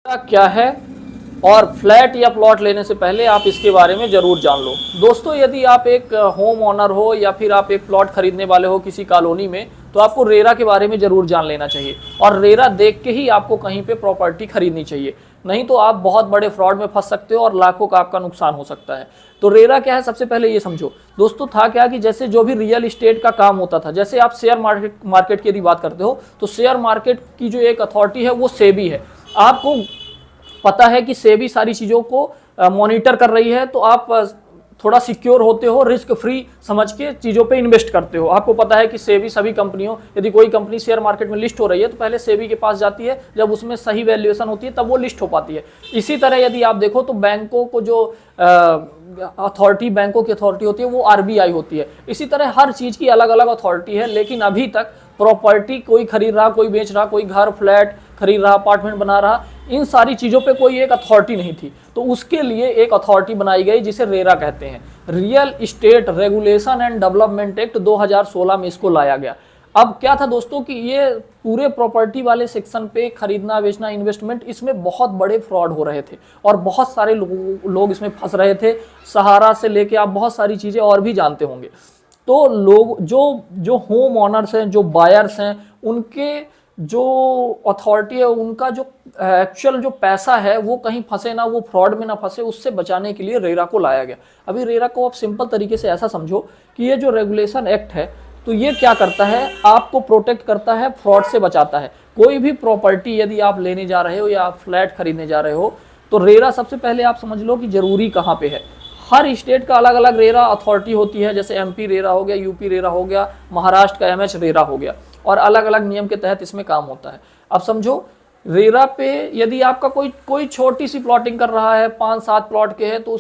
क्या है और फ्लैट या प्लॉट लेने से पहले आप इसके बारे में जरूर जान लो। दोस्तों, यदि आप एक होम ओनर हो या फिर आप एक प्लॉट खरीदने वाले हो किसी कॉलोनी में, तो आपको रेरा के बारे में जरूर जान लेना चाहिए और रेरा देख के ही आपको कहीं पे प्रॉपर्टी खरीदनी चाहिए। नहीं तो आप बहुत बड़े फ्रॉड में फंस सकते हो और लाखों का आपका नुकसान हो सकता है। तो रेरा क्या है, सबसे पहले ये समझो दोस्तों। था क्या कि जैसे जो भी रियल इस्टेट का काम होता था, जैसे आप शेयर मार्केट की यदि बात करते हो, तो शेयर मार्केट की जो एक अथॉरिटी है वो सेबी है। आपको पता है कि सेबी सारी चीज़ों को मॉनिटर कर रही है, तो आप थोड़ा सिक्योर होते हो, रिस्क फ्री समझ के चीज़ों पे इन्वेस्ट करते हो। आपको पता है कि सेबी सभी कंपनियों, यदि कोई कंपनी शेयर मार्केट में लिस्ट हो रही है तो पहले सेबी के पास जाती है, जब उसमें सही वैल्यूएशन होती है तब वो लिस्ट हो पाती है। इसी तरह यदि आप देखो तो बैंकों को जो अथॉरिटी, बैंकों की अथॉरिटी होती है वो आरबीआई होती है। इसी तरह हर चीज़ की अलग अलग अथॉरिटी है, लेकिन अभी तक प्रॉपर्टी कोई खरीद रहा, कोई बेच रहा, कोई घर फ्लैट खरीद रहा, अपार्टमेंट बना रहा, इन सारी चीज़ों पे कोई एक अथॉरिटी नहीं थी। तो उसके लिए एक अथॉरिटी बनाई गई जिसे रेरा कहते हैं। Real estate regulation and development act 2016 में इसको लाया गया। अब क्या था दोस्तों कि ये पूरे प्रॉपर्टी वाले सेक्शन पे खरीदना बेचना इन्वेस्टमेंट, इसमें बहुत बड़े फ्रॉड हो रहे थे और बहुत सारे लोग इसमें फंस रहे थे। सहारा से लेके आप बहुत सारी चीज़ें और भी जानते होंगे। तो लोग जो होम ओनर्स हैं, जो बायर्स हैं, उनके जो अथॉरिटी है, उनका जो एक्चुअल जो पैसा है वो कहीं फंसे ना, वो फ्रॉड में ना फंसे, उससे बचाने के लिए रेरा को लाया गया। अभी रेरा को आप सिंपल तरीके से ऐसा समझो कि ये जो रेगुलेशन एक्ट है, तो ये क्या करता है, आपको प्रोटेक्ट करता है, फ्रॉड से बचाता है। कोई भी प्रॉपर्टी यदि आप लेने जा रहे हो या आप फ्लैट खरीदने जा रहे हो, तो रेरा सबसे पहले आप समझ लो कि जरूरी कहाँ पे है। हर स्टेट का अलग अलग रेरा अथॉरिटी होती है, जैसे एमपी रेरा हो गया, यूपी रेरा हो गया, महाराष्ट्र का एमएच रेरा हो गया, और अलग अलग नियम के तहत इसमें काम होता है। अब समझो, रेरा पे यदि आपका कोई छोटी सी प्लॉटिंग कर रहा है, 5-7 प्लॉट के हैं, तो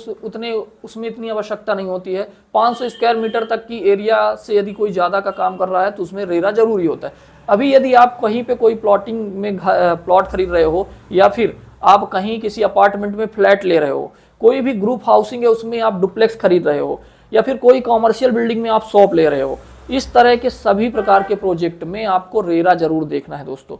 उसमें इतनी आवश्यकता नहीं होती है। 500 स्क्वायर मीटर तक की एरिया से यदि कोई ज़्यादा का काम कर रहा है तो उसमें रेरा जरूरी होता है। अभी यदि आप कहीं पे कोई प्लॉटिंग में प्लॉट खरीद रहे हो, या फिर आप कहीं किसी अपार्टमेंट में फ्लैट ले रहे हो, कोई भी ग्रुप हाउसिंग है उसमें आप डुप्लेक्स खरीद रहे हो, या फिर कोई कॉमर्शियल बिल्डिंग में आप शॉप ले रहे हो, इस तरह के सभी प्रकार के प्रोजेक्ट में आपको रेरा जरूर देखना है दोस्तों।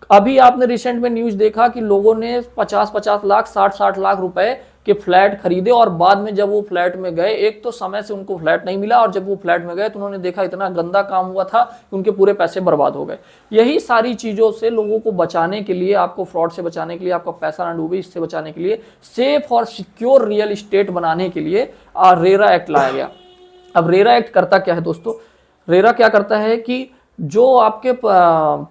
अभी आपने रिसेंट में न्यूज देखा कि लोगों ने 50-50 लाख, 60-60 लाख रुपए के फ्लैट खरीदे, और बाद में जब वो फ्लैट में गए, एक तो समय से उनको फ्लैट नहीं मिला, और जब वो फ्लैट में गए तो उन्होंने देखा इतना गंदा काम हुआ था कि उनके पूरे पैसे बर्बाद हो गए। यही सारी चीज़ों से लोगों को बचाने के लिए, आपको फ्रॉड से बचाने के लिए, आपका पैसा ना डूबे इससे बचाने के लिए, सेफ और सिक्योर रियल इस्टेट बनाने के लिए रेरा एक्ट लाया गया। अब रेरा एक्ट करता क्या है दोस्तों? रेरा क्या करता है कि जो आपके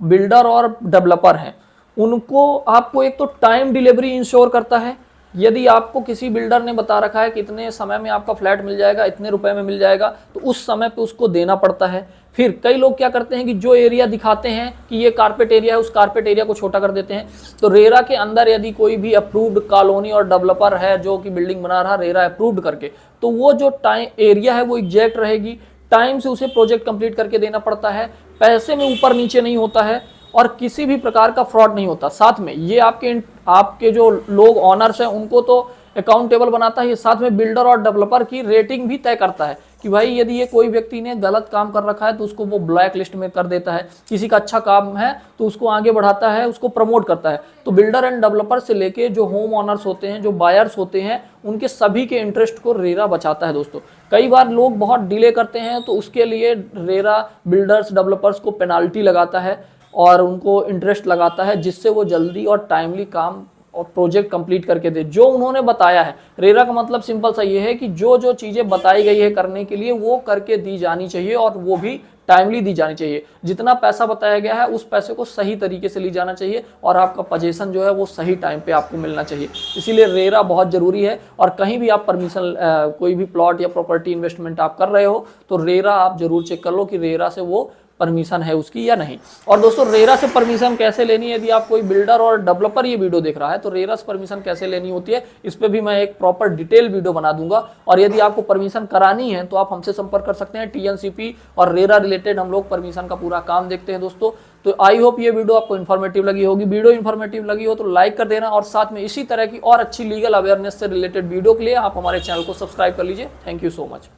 बिल्डर और डेवलपर हैं, उनको आपको एक तो टाइम डिलीवरी इंश्योर करता है। यदि आपको किसी बिल्डर ने बता रखा है कि इतने समय में आपका फ्लैट मिल जाएगा, इतने रुपए में मिल जाएगा, तो उस समय पे उसको देना पड़ता है। फिर कई लोग क्या करते हैं कि जो एरिया दिखाते हैं कि ये कारपेट एरिया है, उस कारपेट एरिया को छोटा कर देते हैं। तो रेरा के अंदर यदि कोई भी अप्रूव्ड कॉलोनी और डेवलपर है जो कि बिल्डिंग बना रहा रेरा अप्रूव्ड करके, तो वो जो टाइम एरिया है वो एग्जैक्ट रहेगी, टाइम से उसे प्रोजेक्ट कंप्लीट करके देना पड़ता है, पैसे में ऊपर नीचे नहीं होता है, और किसी भी प्रकार का फ्रॉड नहीं होता। साथ में ये आपके जो लोग ओनर्स हैं उनको तो अकाउंटेबल बनाता है, साथ में बिल्डर और डेवलपर की रेटिंग भी तय करता है कि भाई यदि ये कोई व्यक्ति ने गलत काम कर रखा है तो उसको वो ब्लैक लिस्ट में कर देता है, किसी का अच्छा काम है तो उसको आगे बढ़ाता है, उसको प्रमोट करता है। तो बिल्डर एंड डेवलपर से लेके जो होम ओनर्स होते हैं, जो बायर्स होते हैं, उनके सभी के इंटरेस्ट को रेरा बचाता है दोस्तों। कई बार लोग बहुत डिले करते हैं तो उसके लिए रेरा बिल्डर्स डेवलपर्स को पेनाल्टी लगाता है और उनको इंटरेस्ट लगाता है, जिससे वो जल्दी और टाइमली काम और प्रोजेक्ट कंप्लीट करके दे जो उन्होंने बताया है। रेरा का मतलब सिंपल सा ये है कि जो जो चीज़ें बताई गई है करने के लिए वो करके दी जानी चाहिए, और वो भी टाइमली दी जानी चाहिए। जितना पैसा बताया गया है उस पैसे को सही तरीके से ली जाना चाहिए, और आपका पोजीशन जो है वो सही टाइम पे आपको मिलना चाहिए। इसीलिए रेरा बहुत ज़रूरी है। और कहीं भी आप परमिशन, कोई भी प्लॉट या प्रॉपर्टी इन्वेस्टमेंट आप कर रहे हो तो रेरा आप जरूर चेक कर लो कि रेरा से वो परमिशन है उसकी या नहीं। और दोस्तों, रेरा से परमिशन कैसे लेनी है, यदि आप कोई बिल्डर और डेवलपर ये वीडियो देख रहा है तो रेरा से परमिशन कैसे लेनी होती है, इस पे भी मैं एक प्रॉपर डिटेल वीडियो बना दूंगा। और यदि आपको परमिशन करानी है तो आप हमसे संपर्क कर सकते हैं। टीएनसीपी और रेरा रिलेटेड हम लोग परमिशन का पूरा काम देखते हैं दोस्तों। तो आई होप ये वीडियो आपको इन्फॉर्मेटिव लगी होगी। वीडियो इन्फॉर्मेटिव लगी हो तो लाइक कर देना, और साथ में इसी तरह की और अच्छी लीगल अवेयरनेस से रिलेटेड वीडियो के लिए आप हमारे चैनल को सब्सक्राइब कर लीजिए। Thank you so much.